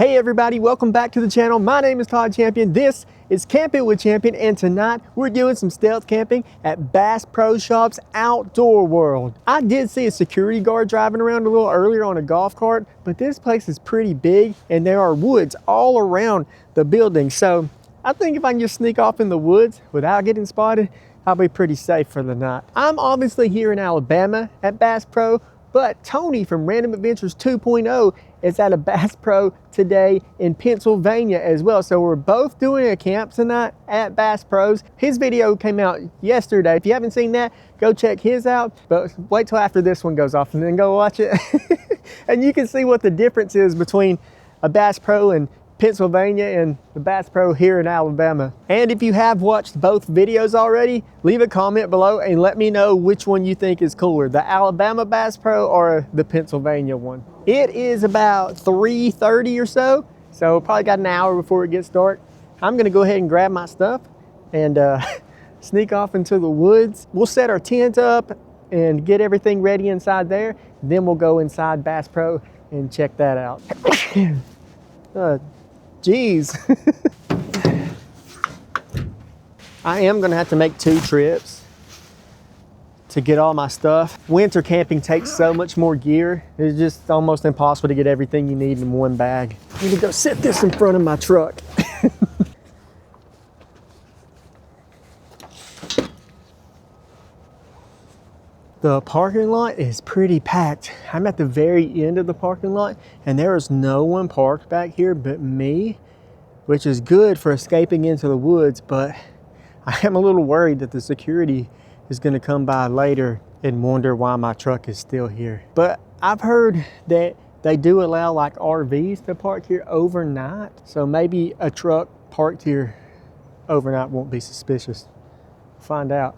Hey everybody, welcome back to the channel. My name is Todd Champion. This is Camping with Champion, and tonight we're doing some stealth camping at Bass Pro Shops Outdoor World. I did see a security guard driving around a little earlier on a golf cart, but this place is pretty big and there are woods all around the building. So I think if I can just sneak off in the woods without getting spotted, I'll be pretty safe for the night. I'm obviously here in Alabama at Bass Pro, but Tony from Random Adventures 2.0 is at a Bass Pro today in Pennsylvania as well. So we're both doing a camp tonight at Bass Pros. His video came out yesterday. If you haven't seen that, go check his out. But wait till after this one goes off and then go watch it. And you can see what the difference is between a Bass Pro in Pennsylvania and the Bass Pro here in Alabama. And if you have watched both videos already, leave a comment below and let me know which one you think is cooler, the Alabama Bass Pro or the Pennsylvania one. It is about 3:30 or so probably got an hour before it gets dark. I'm gonna go ahead and grab my stuff and sneak off into the woods. We'll set our tent up and get everything ready inside there. Then we'll go inside Bass Pro and check that out. Geez. I am gonna have to make 2 trips to get all my stuff. Winter camping takes so much more gear. It's just almost impossible to get everything you need in one bag. I'm gonna go set this in front of my truck. The parking lot is pretty packed. I'm at the very end of the parking lot and there is no one parked back here but me, which is good for escaping into the woods, but I am a little worried that the security is gonna come by later and wonder why my truck is still here. But I've heard that they do allow like RVs to park here overnight, so maybe a truck parked here overnight won't be suspicious. Find out.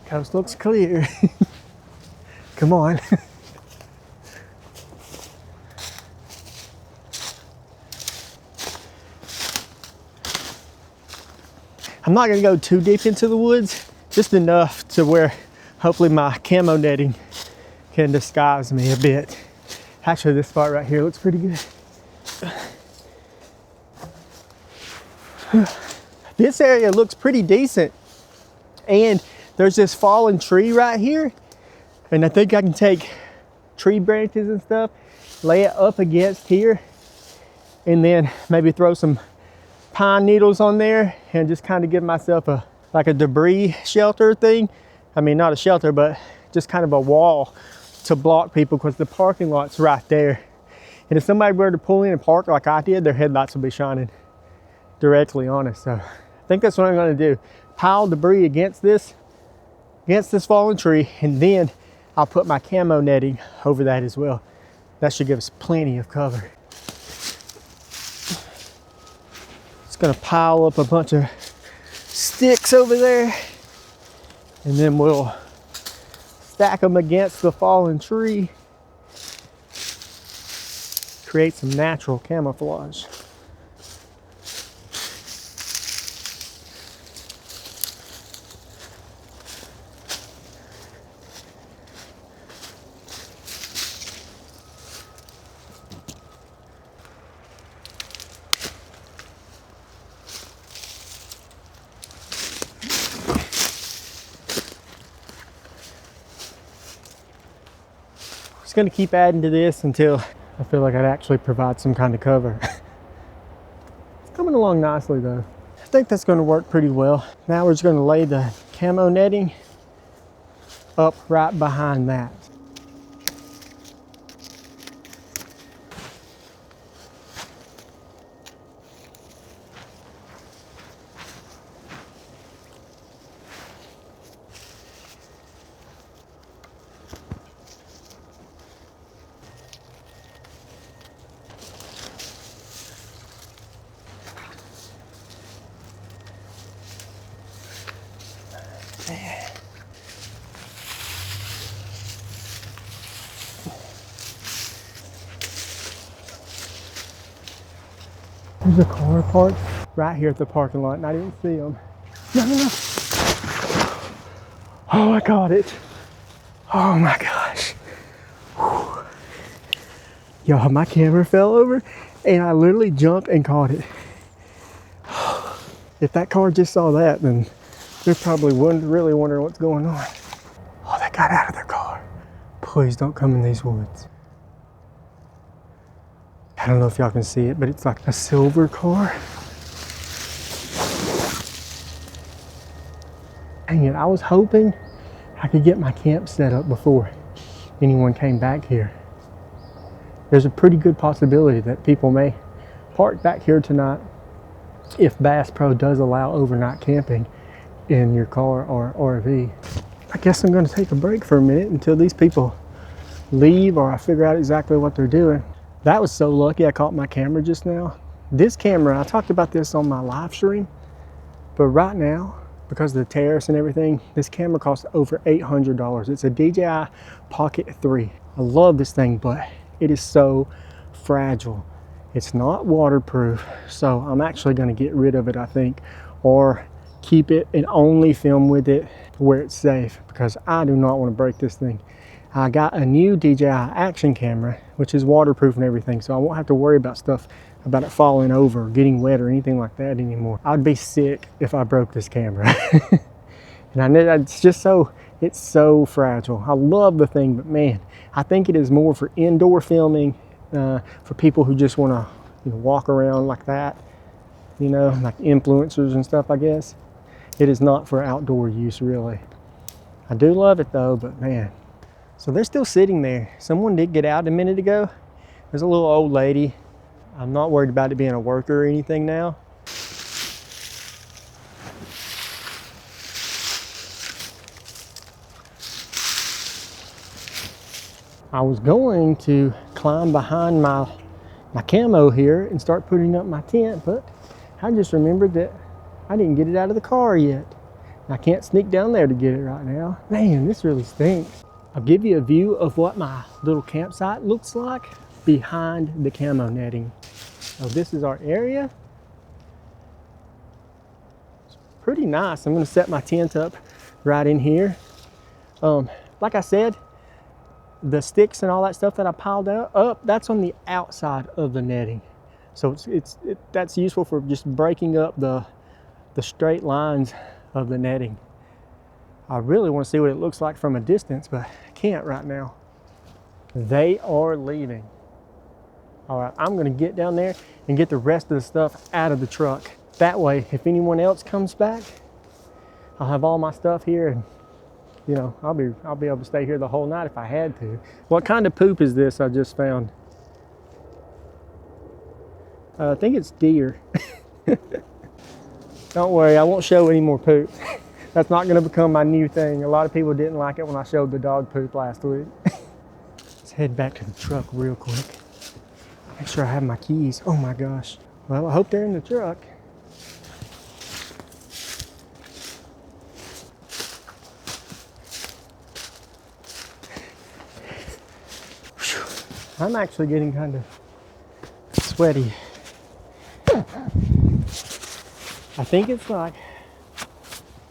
Coast looks clear. Come on. I'm not gonna go too deep into the woods, just enough to where hopefully my camo netting can disguise me a bit. Actually, this spot right here looks pretty good. This area looks pretty decent. And there's this fallen tree right here. And I think I can take tree branches and stuff, lay it up against here, and then maybe throw some pine needles on there and just kind of give myself like a debris shelter thing. I mean, not a shelter, but just kind of a wall to block people because the parking lot's right there. And if somebody were to pull in and park like I did, their headlights will be shining directly on us. So I think that's what I'm gonna do. Pile debris against this fallen tree, and then I'll put my camo netting over that as well. That should give us plenty of cover. Just gonna pile up a bunch of sticks over there, and then we'll stack them against the fallen tree. Create some natural camouflage. Just gonna keep adding to this until I feel like I'd actually provide some kind of cover. It's coming along nicely though. I think that's gonna work pretty well. Now we're just gonna lay the camo netting up right behind that. There's a car parked right here at the parking lot and I didn't see them. No. Oh, I got it. Oh my gosh. Whew. Y'all, my camera fell over and I literally jumped and caught it. If that car just saw that, then they're probably really wondering what's going on. Oh, they got out of their car. Please don't come in these woods. I don't know if y'all can see it, but it's like a silver car. Dang it, I was hoping I could get my camp set up before anyone came back here. There's a pretty good possibility that people may park back here tonight if Bass Pro does allow overnight camping in your car or RV. I guess I'm going to take a break for a minute until these people leave or I figure out exactly what they're doing. That was so lucky I caught my camera just now. This camera, I talked about this on my live stream, but right now, because of the tariffs and everything, this camera costs over $800. It's a DJI Pocket 3. I love this thing, but it is so fragile. It's not waterproof, so I'm actually going to get rid of it, I think, or keep it and only film with it where it's safe, because I do not want to break this thing. I got a new DJI action camera, which is waterproof and everything, so I won't have to worry about stuff about it falling over or getting wet or anything like that anymore. I'd be sick if I broke this camera. And I know it's just it's so fragile. I love the thing, but man, I think it is more for indoor filming, for people who just want to walk around like that, like influencers and stuff, I guess. It is not for outdoor use, really. I do love it though, but man. So they're still sitting there. Someone did get out a minute ago. There's a little old lady. I'm not worried about it being a worker or anything now. I was going to climb behind my camo here and start putting up my tent, but I just remembered that I didn't get it out of the car yet. I can't sneak down there to get it right now. Man, this really stinks. I'll give you a view of what my little campsite looks like behind the camo netting. So this is our area. It's pretty nice. I'm going to set my tent up right in here. Like I said, the sticks and all that stuff that I piled up, that's on the outside of the netting. So that's useful for just breaking up the straight lines of the netting. I really want to see what it looks like from a distance, but I can't right now. They are leaving. All right, I'm going to get down there and get the rest of the stuff out of the truck. That way, if anyone else comes back, I'll have all my stuff here, and I'll be able to stay here the whole night if I had to. What kind of poop is this I just found? I think it's deer. Don't worry, I won't show any more poop. That's not going to become my new thing. A lot of people didn't like it when I showed the dog poop last week. Let's head back to the truck real quick. Make sure I have my keys. Oh my gosh. Well, I hope they're in the truck. I'm actually getting kind of sweaty. I think it's like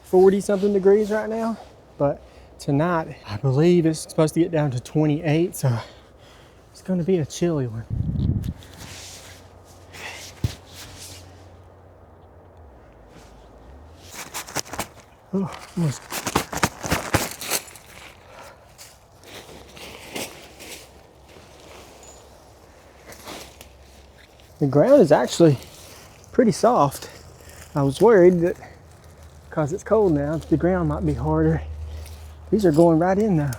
40 something degrees right now, but tonight I believe it's supposed to get down to 28, so it's going to be a chilly one. Oh, almost. The ground is actually pretty soft. I was worried that because it's cold now, the ground might be harder. These are going right in though.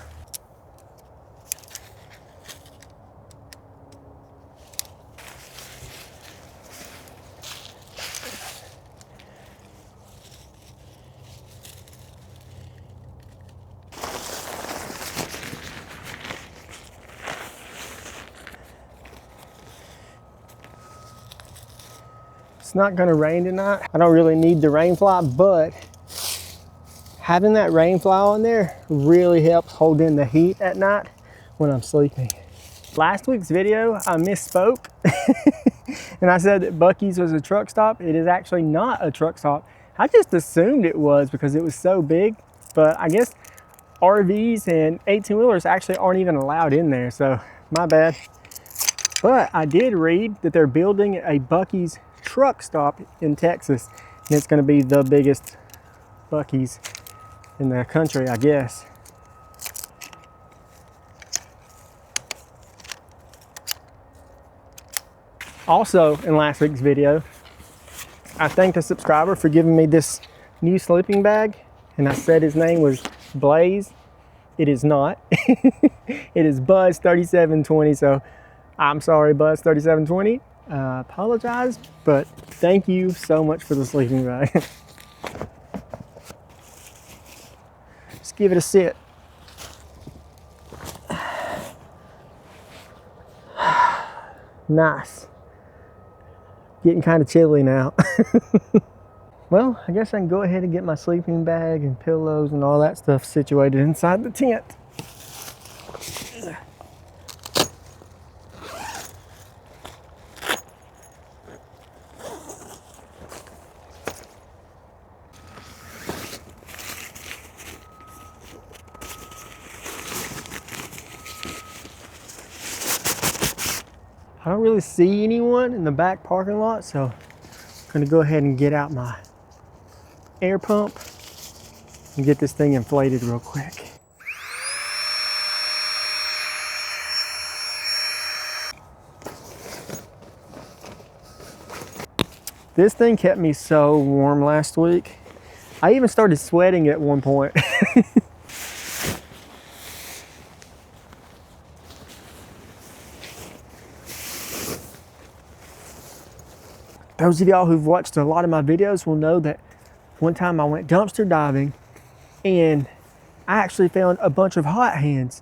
It's not gonna rain tonight. I don't really need the rain fly, but having that rain fly on there really helps hold in the heat at night when I'm sleeping. Last week's video, I misspoke and I said that Buc-ee's was a truck stop. It is actually not a truck stop. I just assumed it was because it was so big, but I guess RVs and 18-wheelers actually aren't even allowed in there, so my bad. But I did read that they're building a Buc-ee's truck stop in Texas, and it's going to be the biggest Buc-ee's in the country, I guess. Also, in last week's video, I thanked a subscriber for giving me this new sleeping bag, and I said his name was Blaze. It is not. It is Buzz 3720, so I'm sorry, Buzz 3720. I apologize, but thank you so much for the sleeping bag. Just give it a sit. Nice. Getting kind of chilly now. Well, I guess I can go ahead and get my sleeping bag and pillows and all that stuff situated inside the tent. I don't really see anyone in the back parking lot, so I'm gonna go ahead and get out my air pump and get this thing inflated real quick. This thing kept me so warm last week. I even started sweating at one point. Those of y'all who've watched a lot of my videos will know that one time I went dumpster diving and I actually found a bunch of hot hands.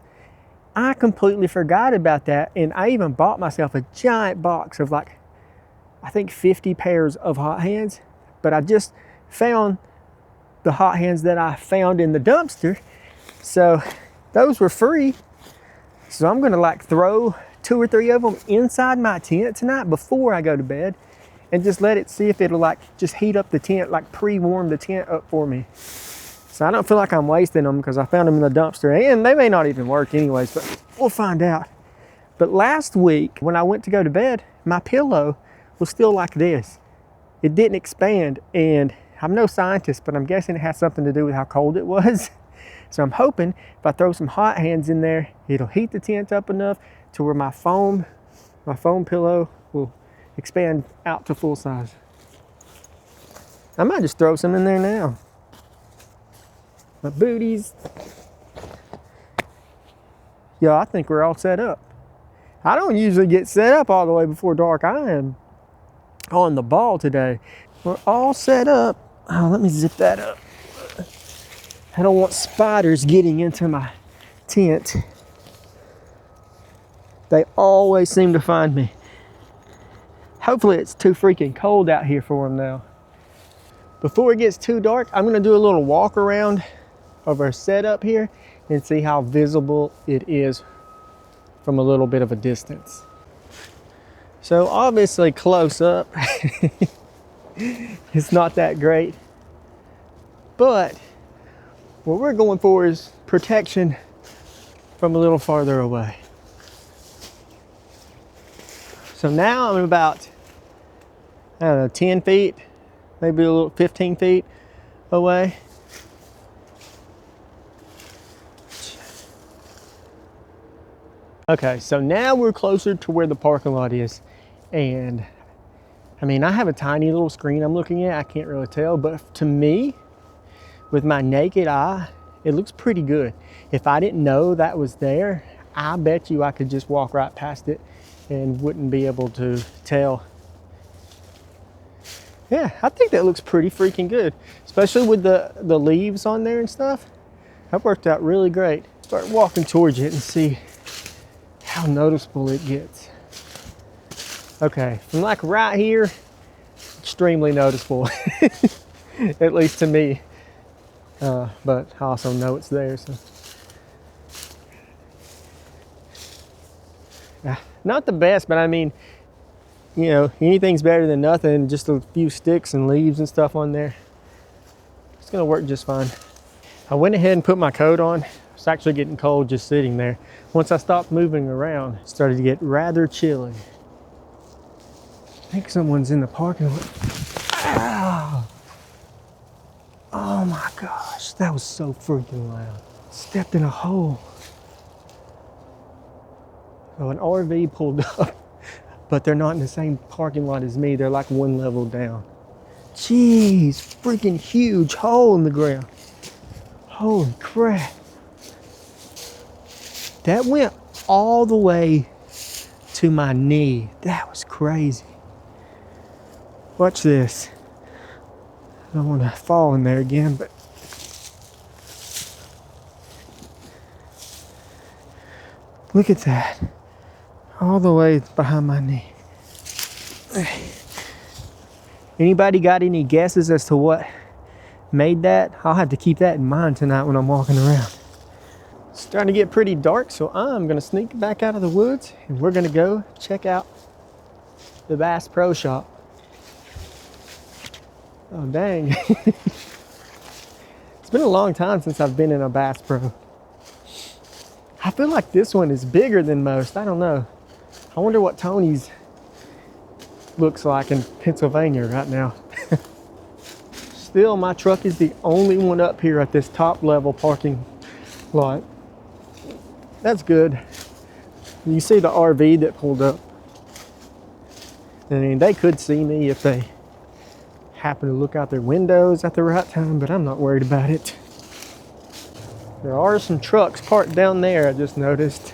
I completely forgot about that, and I even bought myself a giant box of like, I think 50 pairs of hot hands, but I just found the hot hands that I found in the dumpster. So those were free. So I'm gonna like throw 2 or 3 of them inside my tent tonight before I go to bed, and just let it see if it'll like just heat up the tent, like pre-warm the tent up for me. So I don't feel like I'm wasting them because I found them in the dumpster, and they may not even work anyways, but we'll find out. But last week when I went to go to bed, my pillow was still like this. It didn't expand, and I'm no scientist, but I'm guessing it has something to do with how cold it was. So I'm hoping if I throw some hot hands in there, it'll heat the tent up enough to where my foam pillow will expand out to full size. I might just throw some in there now. My booties. Yeah, I think we're all set up. I don't usually get set up all the way before dark. I am on the ball today. We're all set up. Oh, let me zip that up. I don't want spiders getting into my tent. They always seem to find me. Hopefully it's too freaking cold out here for them now. Before it gets too dark, I'm gonna do a little walk around of our setup here and see how visible it is from a little bit of a distance. So obviously close up, it's not that great, but what we're going for is protection from a little farther away. So now I'm about, I don't know, 10 feet, maybe a little 15 feet away. Okay, so now we're closer to where the parking lot is. And I mean, I have a tiny little screen I'm looking at. I can't really tell, but to me, with my naked eye, it looks pretty good. If I didn't know that was there, I bet you I could just walk right past it and wouldn't be able to tell. Yeah, I think that looks pretty freaking good, especially with the leaves on there and stuff. That worked out really great. Start walking towards it and see how noticeable it gets. Okay, from like right here, extremely noticeable, at least to me. But I also know it's there, so. Yeah, not the best, but I mean, you know, anything's better than nothing. Just a few sticks and leaves and stuff on there. It's gonna work just fine. I went ahead and put my coat on It's actually getting cold just sitting there. Once I stopped moving around, it started to get rather chilly. I think someone's in the parking lot. Ow! Oh my gosh, that was so freaking loud. Stepped in a hole. So an RV pulled up, but they're not in the same parking lot as me. They're like one level down. Jeez, freaking huge hole in the ground. Holy crap. That went all the way to my knee. That was crazy. Watch this. I don't want to fall in there again, but look at that. All the way behind my knee. Anybody got any guesses as to what made that? I'll have to keep that in mind tonight when I'm walking around. It's starting to get pretty dark, so I'm gonna sneak back out of the woods and we're gonna go check out the Bass Pro Shop. Oh dang. It's been a long time since I've been in a Bass Pro. I feel like this one is bigger than most. I don't know. I wonder what Tony's looks like in Pennsylvania right now. Still, my truck is the only one up here at this top level parking lot. That's good. You see the RV that pulled up. I mean, they could see me if they happen to look out their windows at the right time, but I'm not worried about it. There are some trucks parked down there, I just noticed.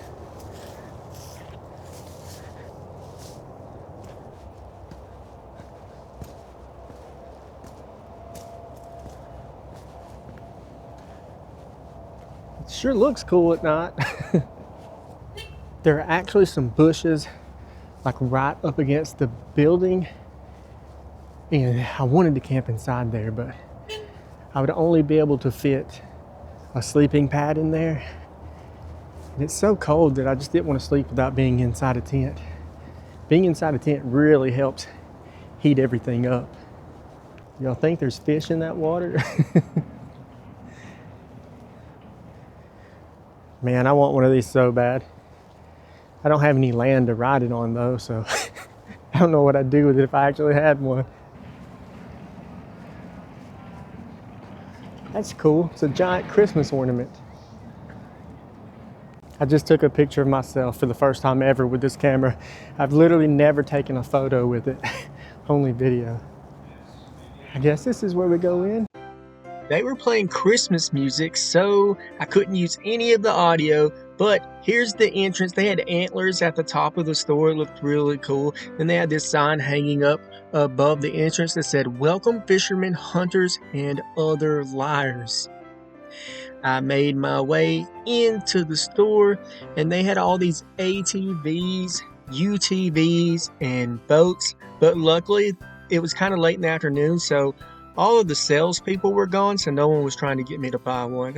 It sure looks cool at night. There are actually some bushes like right up against the building, and I wanted to camp inside there, but I would only be able to fit a sleeping pad in there, and it's so cold that I just didn't want to sleep without being inside a tent. Being inside a tent really helps heat everything up. Y'all think there's fish in that water? Man, I want one of these so bad. I don't have any land to ride it on though, so I don't know what I'd do with it if I actually had one. That's cool. It's a giant Christmas ornament. I just took a picture of myself for the first time ever with this camera. I've literally never taken a photo with it, only video. I guess this is where we go in. They were playing Christmas music, so I couldn't use any of the audio, but here's the entrance. They had antlers at the top of the store. It looked really cool. And they had this sign hanging up above the entrance that said, "Welcome fishermen, hunters, and other liars." I made my way into the store, and they had all these ATVs, UTVs, and boats, but luckily it was kind of late in the afternoon, so all of the salespeople were gone, so no one was trying to get me to buy one.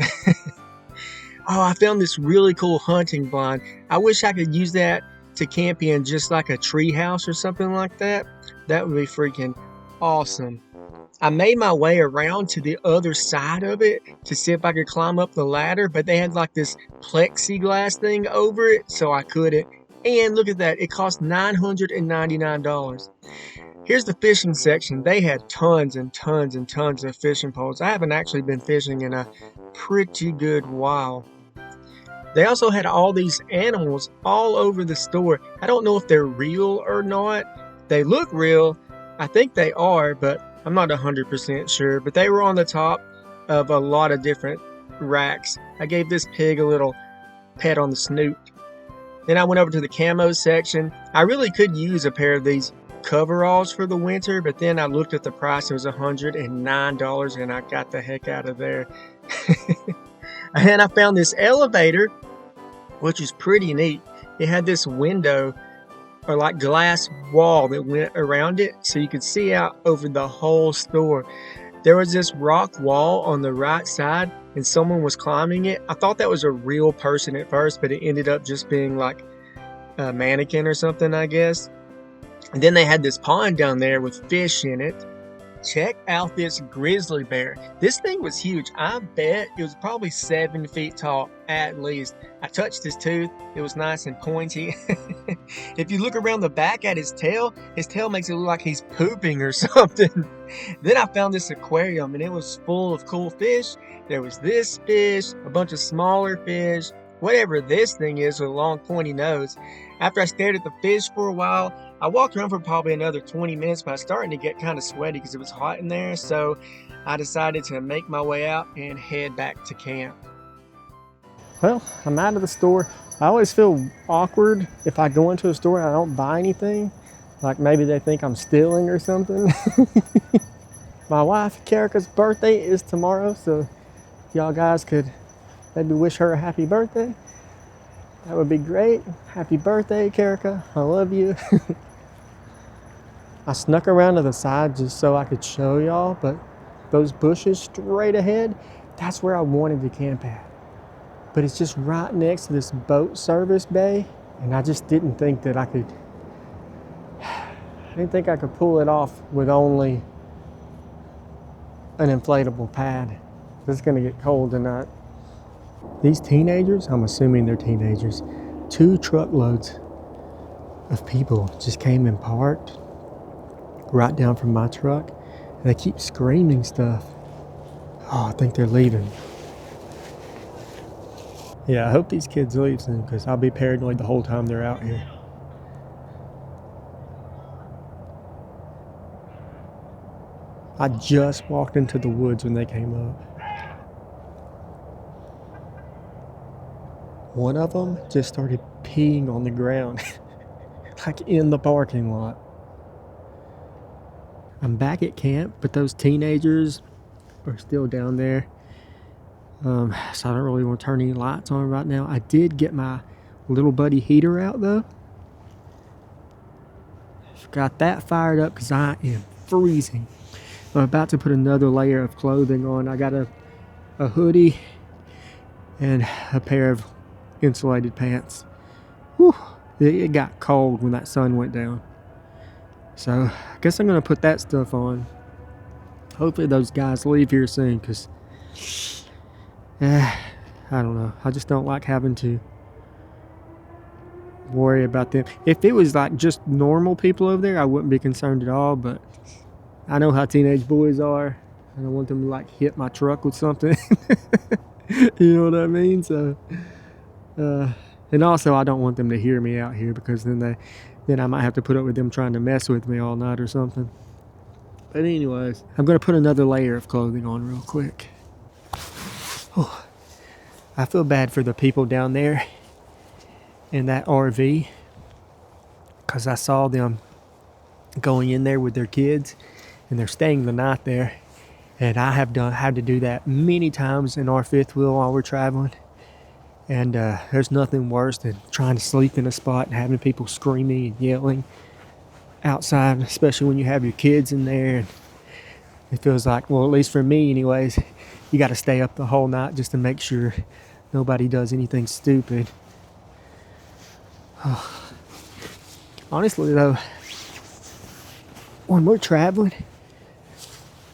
Oh, I found this really cool hunting blind. I wish I could use that to camp in just like a tree house or something like that. That would be freaking awesome. I made my way around to the other side of it to see if I could climb up the ladder, but they had like this plexiglass thing over it, so I couldn't. And look at that, it cost $999. Here's the fishing section. They had tons and tons and tons of fishing poles. I haven't actually been fishing in a pretty good while. They also had all these animals all over the store. I don't know if they're real or not. They look real. I think they are, but I'm not 100% sure. But they were on the top of a lot of different racks. I gave this pig a little pet on the snoot. Then I went over to the camo section. I really could use a pair of these coveralls for the winter, but then I looked at the price. It was $109, and I got the heck out of there. And I found this elevator, which is pretty neat. It had this window or like glass wall that went around it, so you could see out over the whole store. There was this rock wall on the right side, and someone was climbing it. I thought that was a real person at first, but it ended up just being like a mannequin or something, I guess. And then they had this pond down there with fish in it. Check out this grizzly bear. This thing was huge. I bet it was probably 7 feet tall at least. I touched his tooth. It was nice and pointy. If you look around the back at his tail makes it look like he's pooping or something. Then I found this aquarium and it was full of cool fish. There was this fish, a bunch of smaller fish, whatever this thing is with a long pointy nose. After I stared at the fish for a while, I walked around for probably another 20 minutes, but I was starting to get kind of sweaty because it was hot in there, so I decided to make my way out and head back to camp. Well, I'm out of the store. I always feel awkward if I go into a store and I don't buy anything. Like maybe they think I'm stealing or something. My wife, Karika's birthday is tomorrow, so if y'all guys could maybe wish her a happy birthday, that would be great. Happy birthday, Karika. I love you. I snuck around to the side just so I could show y'all, but those bushes straight ahead, that's where I wanted to camp at. But it's just right next to this boat service bay, and I just didn't think that I could pull it off with only an inflatable pad. It's gonna get cold tonight. These teenagers, I'm assuming they're teenagers, 2 truckloads of people just came and parked right down from my truck, and they keep screaming stuff. Oh, I think they're leaving. Yeah, I hope these kids leave soon because I'll be paranoid the whole time they're out here. I just walked into the woods when they came up. One of them just started peeing on the ground, like in the parking lot. I'm back at camp, but those teenagers are still down there. So I don't really want to turn any lights on right now. I did get my little buddy heater out though. Got that fired up because I am freezing. I'm about to put another layer of clothing on. I got a hoodie and a pair of insulated pants. Whew, it got cold when that sun went down. So I guess I'm gonna put that stuff on. Hopefully those guys leave here soon because I don't know. I just don't like having to worry about them. If it was like just normal people over there, I wouldn't be concerned at all, but I know how teenage boys are. I don't want them to like hit my truck with something. You know what I mean? So and also I don't want them to hear me out here because then I might have to put up with them trying to mess with me all night or something. But anyways, I'm gonna put another layer of clothing on real quick. Oh, I feel bad for the people down there in that RV because I saw them going in there with their kids and they're staying the night there. And I have had to do that many times in our fifth wheel while we're traveling. And there's nothing worse than trying to sleep in a spot and having people screaming and yelling outside, especially when you have your kids in there. And it feels like, well, at least for me anyways, you got to stay up the whole night just to make sure nobody does anything stupid. Oh. Honestly though, when we're traveling,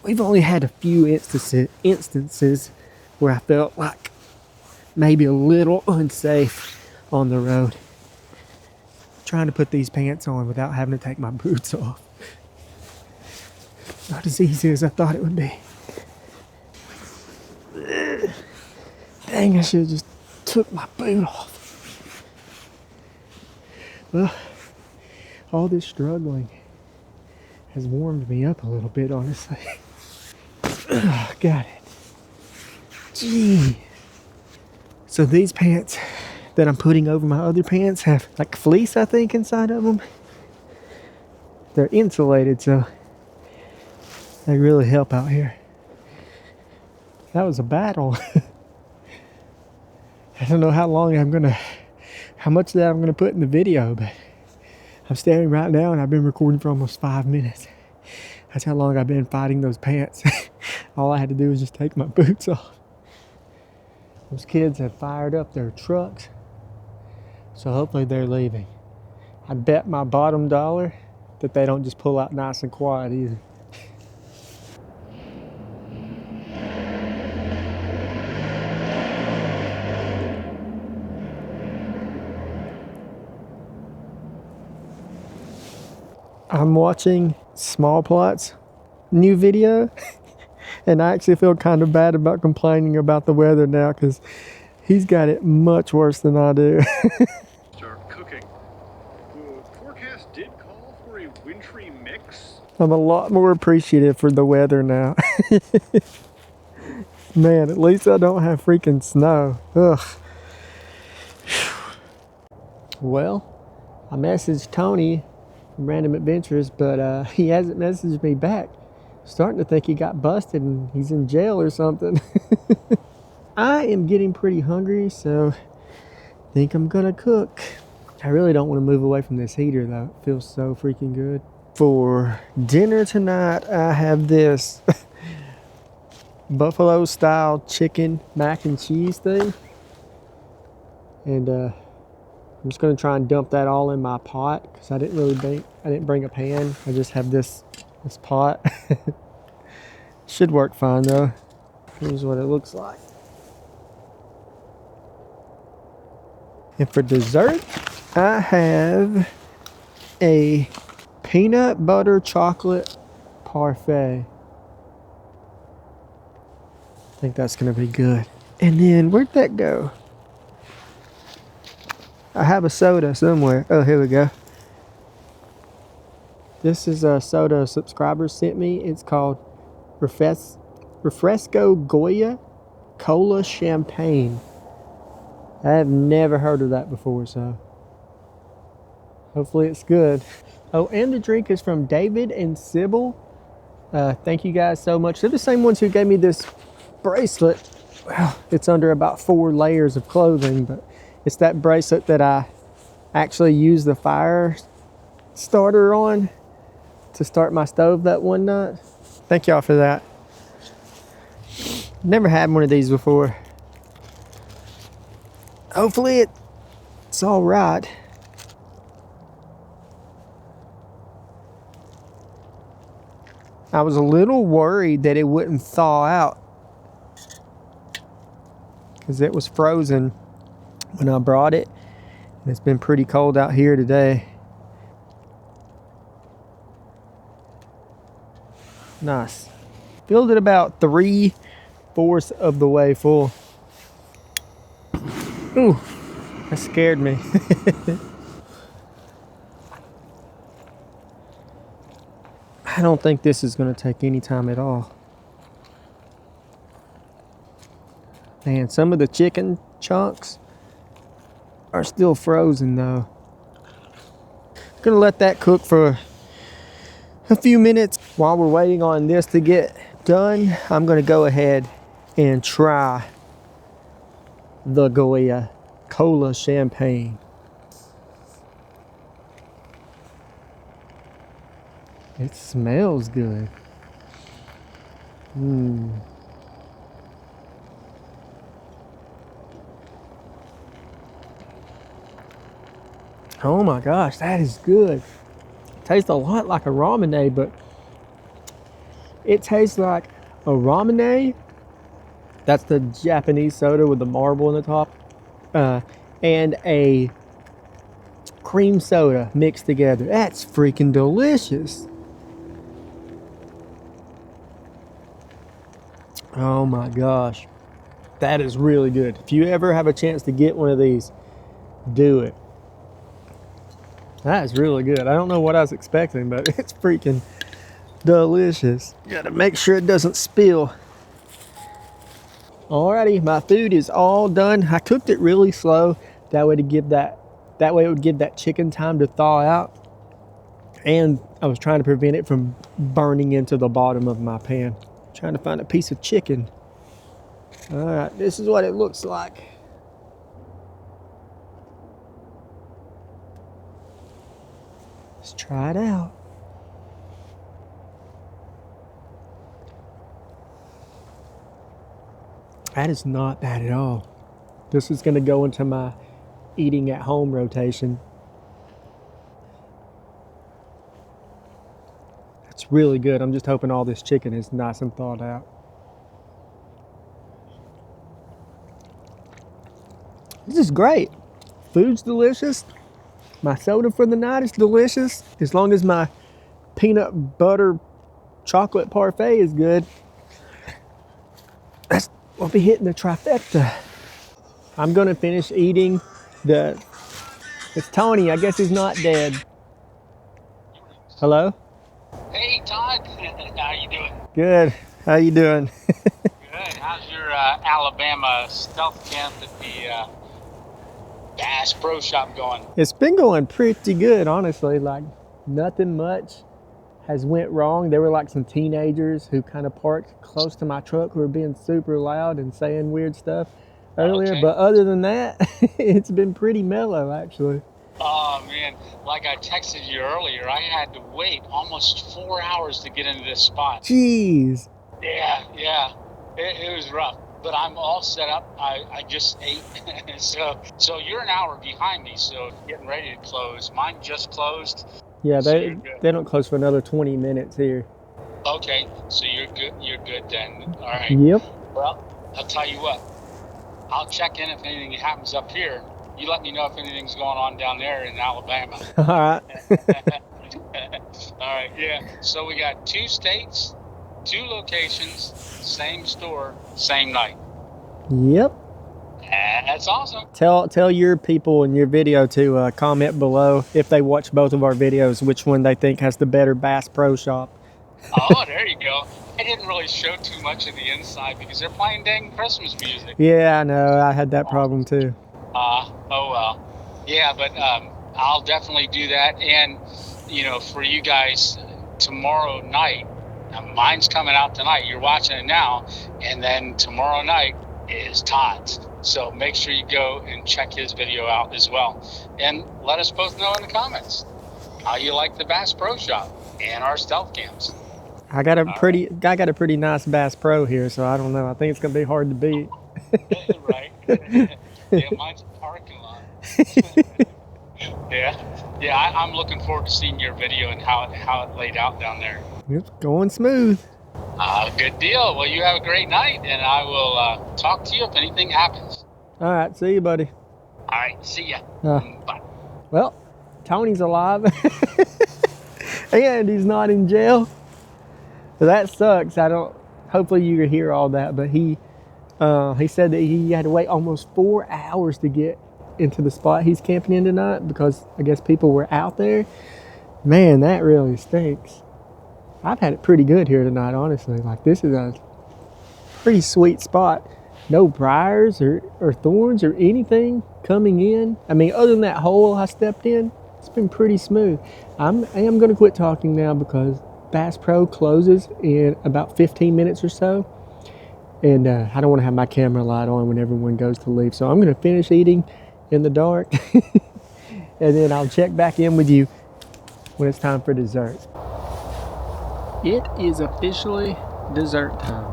we've only had a few instances where I felt like maybe a little unsafe on the road. Trying to put these pants on without having to take my boots off. Not as easy as I thought it would be. Dang, I should have just took my boot off. Well, all this struggling has warmed me up a little bit, honestly. Got it. Gee. So these pants that I'm putting over my other pants have like fleece, I think, inside of them. They're insulated, so they really help out here. That was a battle. I don't know how much of that I'm gonna put in the video, but I'm standing right now and I've been recording for almost 5 minutes. That's how long I've been fighting those pants. All I had to do was just take my boots off. Those kids have fired up their trucks, so hopefully they're leaving. I bet my bottom dollar that they don't just pull out nice and quiet either. I'm watching Small Plot's new video, and I actually feel kind of bad about complaining about the weather now because he's got it much worse than I do. Start cooking. The forecast did call for a wintry mix. I'm a lot more appreciative for the weather now. Man, at least I don't have freaking snow. Ugh. Well, I messaged Tony from Random Adventures, but he hasn't messaged me back. Starting to think he got busted and he's in jail or something. I am getting pretty hungry, so I think I'm gonna cook. I really don't want to move away from this heater though. It feels so freaking good. For dinner tonight, I have this buffalo style chicken mac and cheese thing. And I'm just gonna try and dump that all in my pot because I didn't bring a pan. I just have this pot. Should work fine though. Here's what it looks like. And for dessert, I have a peanut butter chocolate parfait. I think that's gonna be good. And then where'd that go? I have a soda somewhere. Oh, here we go. This is a soda a subscriber sent me. It's called Refresco Goya Cola Champagne. I have never heard of that before, so hopefully it's good. Oh, and the drink is from David and Sybil. Thank you guys so much. They're the same ones who gave me this bracelet. Well, it's under about 4 layers of clothing, but it's that bracelet that I actually used the fire starter on to start my stove that one night. Thank y'all for that. Never had one of these before. Hopefully it's all right. I was a little worried that it wouldn't thaw out because it was frozen when I brought it. And it's been pretty cold out here today. Nice. Filled it about 3/4 of the way full. Ooh, that scared me. I don't think this is going to take any time at all. Man, some of the chicken chunks are still frozen though. Gonna let that cook for a few minutes. While we're waiting on this to get done, I'm gonna go ahead and try the Goya Cola Champagne. It smells good. Oh my gosh, that is good. It tastes a lot like a ramen, but it tastes like a ramen. That's the Japanese soda with the marble in the top. And a cream soda mixed together. That's freaking delicious. Oh my gosh. That is really good. If you ever have a chance to get one of these, do it. That is really good. I don't know what I was expecting, but it's freaking delicious. Gotta make sure it doesn't spill. Alrighty, my food is all done. I cooked it really slow. That way it would give that chicken time to thaw out. And I was trying to prevent it from burning into the bottom of my pan. Trying to find a piece of chicken. Alright, this is what it looks like. Let's try it out. That is not bad at all. This is going to go into my eating at home rotation. It's really good. I'm just hoping all this chicken is nice and thawed out. This is great. Food's delicious. My soda for the night is delicious. As long as my peanut butter chocolate parfait is good. We'll be hitting the trifecta. I'm gonna finish eating it's Tony, I guess he's not dead. Hello? Hey, Todd. How you doing? Good, how you doing? Good. How's your Alabama stealth camp at the Bass Pro Shop going? It's been going pretty good, honestly. Like, nothing much has went wrong. There were like some teenagers who kind of parked close to my truck who were being super loud and saying weird stuff earlier. Okay. But other than that, it's been pretty mellow, actually. Oh, man. Like I texted you earlier, I had to wait almost 4 hours to get into this spot. Jeez. Yeah. It was rough. But I'm all set up. I just ate. so you're an hour behind me, so getting ready to close. Mine just closed. Yeah, So they don't close for another 20 minutes here. Okay, so you're good then. All right. Yep. Well, I'll tell you what. I'll check in if anything happens up here. You let me know if anything's going on down there in Alabama. All right. All right, yeah. So we got 2 states, 2 locations, same store, same night. Yep. That's awesome. Tell your people in your video to comment below if they watch both of our videos, which one they think has the better Bass Pro Shop. Oh, there you go. I didn't really show too much of the inside because they're playing dang Christmas music. Yeah, I know. I had that problem too. Oh well. Yeah, but I'll definitely do that. And, for you guys, tomorrow night, mine's coming out tonight. You're watching it now. And then tomorrow night is Todd's. So make sure you go and check his video out as well. And let us both know in the comments how you like the Bass Pro Shop and our stealth cams. I got a pretty nice Bass Pro here, so I don't know. I think it's gonna be hard to beat. Right. Yeah, mine's a parking lot. Yeah. I'm looking forward to seeing your video and how it laid out down there. It's going smooth. Good deal. Well, you have a great night, and I will talk to you if anything happens. All right, see you, buddy. All right, see ya. Bye. Well, Tony's alive, and he's not in jail. So that sucks. Hopefully you can hear all that, but he said that he had to wait almost 4 hours to get into the spot he's camping in tonight because I guess people were out there. Man, that really stinks. I've had it pretty good here tonight, honestly. Like, this is a pretty sweet spot. No briars or thorns or anything coming in. I mean, other than that hole I stepped in, it's been pretty smooth. I am going to quit talking now because Bass Pro closes in about 15 minutes or so. And I don't want to have my camera light on when everyone goes to leave. So I'm going to finish eating in the dark. And then I'll check back in with you when it's time for dessert. It is officially dessert time.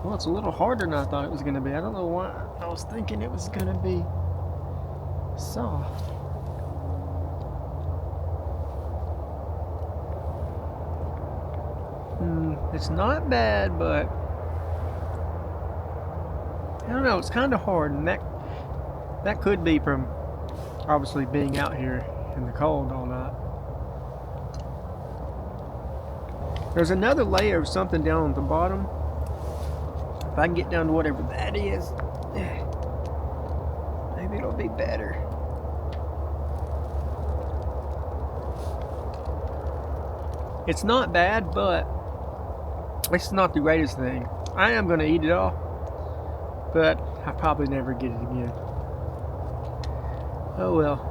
Well, it's a little harder than I thought it was going to be. I don't know why I was thinking it was going to be soft. It's not bad, but I don't know, it's kind of hard, and that could be from obviously being out here in the cold all night. There's another layer of something down at the bottom. If I can get down to whatever that is, maybe it'll be better. It's not bad, but it's not the greatest thing. I am going to eat it all, but I'll probably never get it again. Oh well.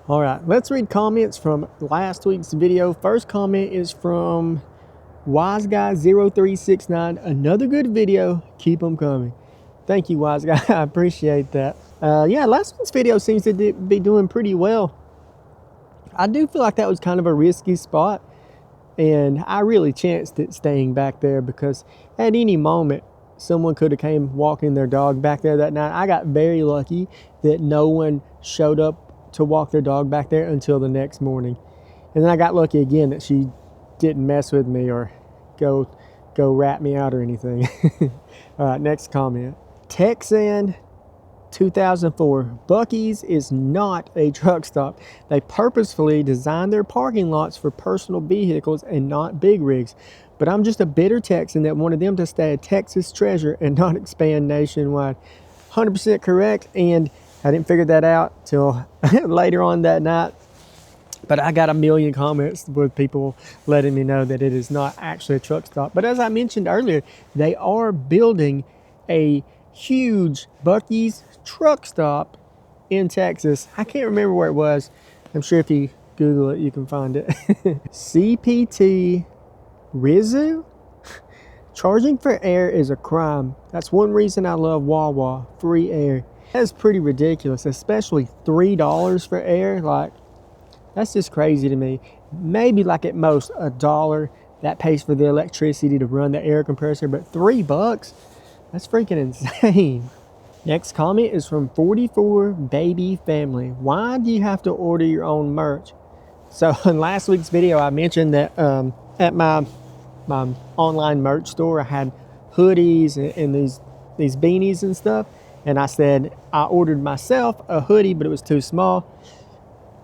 Alright, let's read comments from last week's video. First comment is from Wise Guy 0369. Another good video. Keep them coming. Thank you, Wise Guy. I appreciate that. Yeah, last week's video seems to be doing pretty well. I do feel like that was kind of a risky spot, and I really chanced it staying back there because at any moment someone could have came walking their dog back there that night. I got very lucky that no one showed up to walk their dog back there until the next morning. And then I got lucky again that she didn't mess with me or go rat me out or anything. All right, next comment. Texan 2004. Buc-ee's is not a truck stop. They purposefully designed their parking lots for personal vehicles and not big rigs. But I'm just a bitter Texan that wanted them to stay a Texas treasure and not expand nationwide. 100% correct, and I didn't figure that out till later on that night. But I got a million comments with people letting me know that it is not actually a truck stop. But as I mentioned earlier, they are building a huge Buc-ee's truck stop in Texas. I can't remember where it was. I'm sure if you Google it, you can find it. CPT Rizzo? Charging for air is a crime. That's one reason I love Wawa, free air. That's pretty ridiculous, especially $3 for air. Like, that's just crazy to me. Maybe like at most $1 that pays for the electricity to run the air compressor, but $3? That's freaking insane. Next comment is from 44 Baby Family. Why do you have to order your own merch? So in last week's video, I mentioned that at my online merch store, I had hoodies and these beanies and stuff. And I said I ordered myself a hoodie, but it was too small.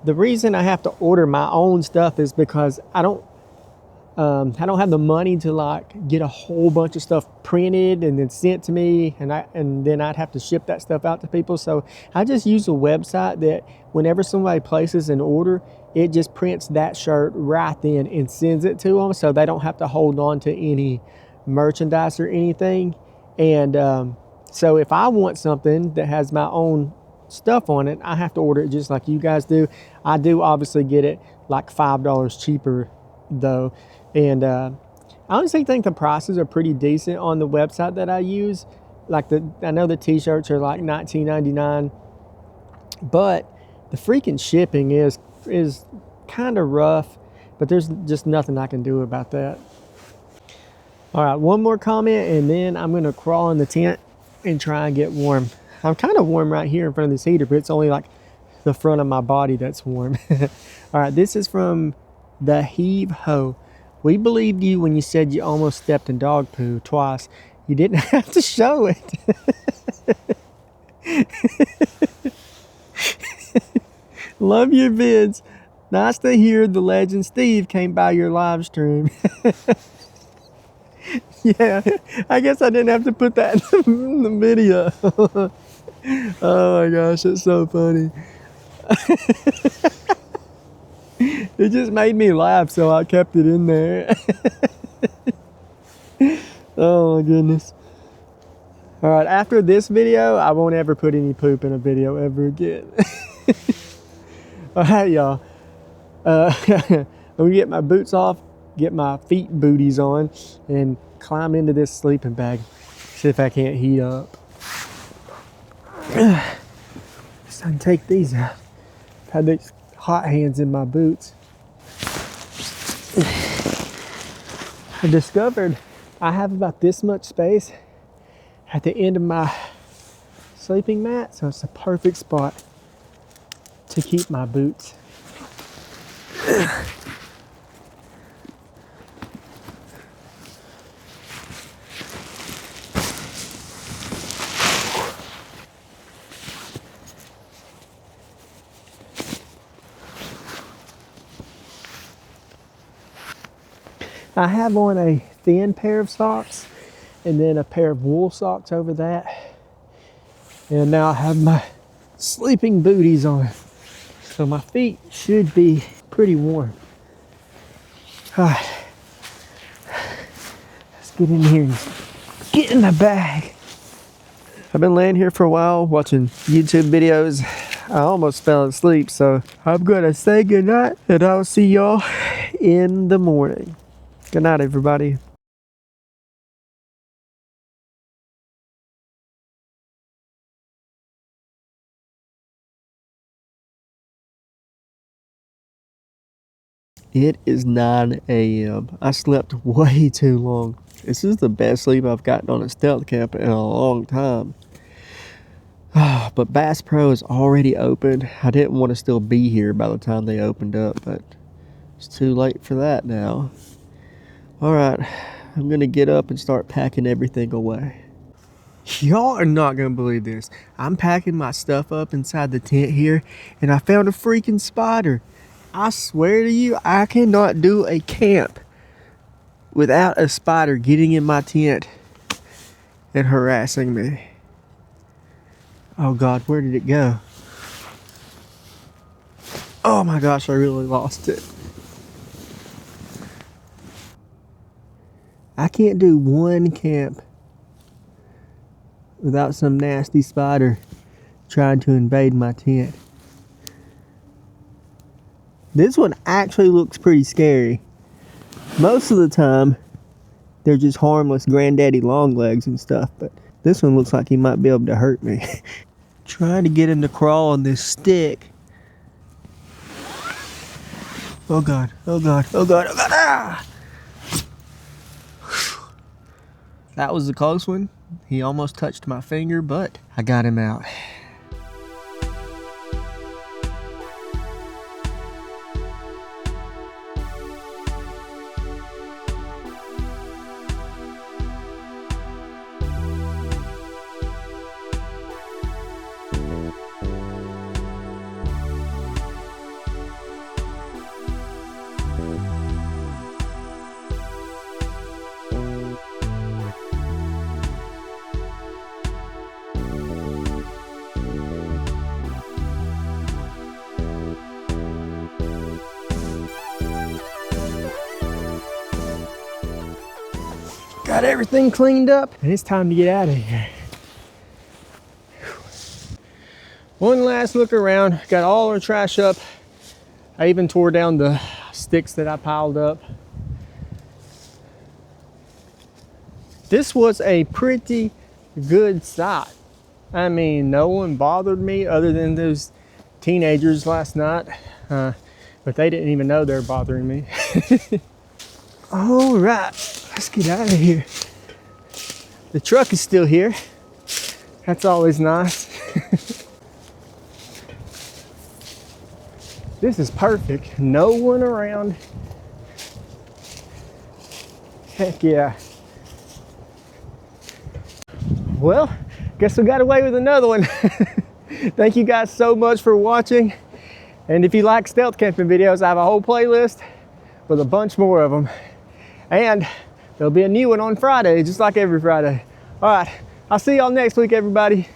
The reason I have to order my own stuff is because I don't have the money to like get a whole bunch of stuff printed and then sent to me, and then I'd have to ship that stuff out to people. So I just use a website that whenever somebody places an order, it just prints that shirt right then and sends it to them, so they don't have to hold on to any merchandise or anything. And so if I want something that has my own stuff on it, I have to order it just like you guys do. I do obviously get it like $5 cheaper though. And I honestly think the prices are pretty decent on the website that I use. Like I know the t-shirts are like $19.99, but the freaking shipping is kind of rough, but there's just nothing I can do about that. All right, one more comment and then I'm gonna crawl in the tent and try and get warm. I'm kind of warm right here in front of this heater, but it's only like the front of my body that's warm. All right, this is from the Heave Ho. We believed you when you said you almost stepped in dog poo twice. You didn't have to show it. Love your vids. Nice to hear the legend Steve came by your live stream. Yeah, I guess I didn't have to put that in the video. Oh my gosh, it's so funny. It just made me laugh, so I kept it in there. Oh my goodness. All right, after this video, I won't ever put any poop in a video ever again. All right, y'all. I'm gonna get my boots off, get my feet booties on, and climb into this sleeping bag. See if I can't heat up. So I can take these out. I've had these hot hands in my boots. I discovered I have about this much space at the end of my sleeping mat, so it's a perfect spot to keep my boots. I have on a thin pair of socks and then a pair of wool socks over that. And now I have my sleeping booties on. So my feet should be pretty warm. All right. Let's get in here and get in the bag. I've been laying here for a while watching YouTube videos. I almost fell asleep, so I'm gonna say goodnight and I'll see y'all in the morning. Good night, everybody. It is 9 a.m. I slept way too long. This is the best sleep I've gotten on a stealth camp in a long time. But Bass Pro is already open. I didn't want to still be here by the time they opened up, but it's too late for that now. All right, I'm gonna get up and start packing everything away. Y'all are not gonna believe this. I'm packing my stuff up inside the tent here, and I found a freaking spider. I swear to you, I cannot do a camp without a spider getting in my tent and harassing me. Oh God, where did it go? Oh my gosh, I really lost it. I can't do one camp without some nasty spider trying to invade my tent. This one actually looks pretty scary. Most of the time, they're just harmless granddaddy long legs and stuff, but this one looks like he might be able to hurt me. Trying to get him to crawl on this stick. Oh God, oh God, oh God, oh God, ah! That was a close one. He almost touched my finger, but I got him out. Got everything cleaned up, and it's time to get out of here. One last look around, got all our trash up. I even tore down the sticks that I piled up. This was a pretty good sight. I mean, no one bothered me other than those teenagers last night, but they didn't even know they were bothering me. All right, let's get out of here. The truck is still here. That's always nice. This is perfect. No one around. Heck yeah. Well, guess we got away with another one. Thank you guys so much for watching. And if you like stealth camping videos, I have a whole playlist with a bunch more of them. And there'll be a new one on Friday, just like every Friday. All right, I'll see y'all next week, everybody.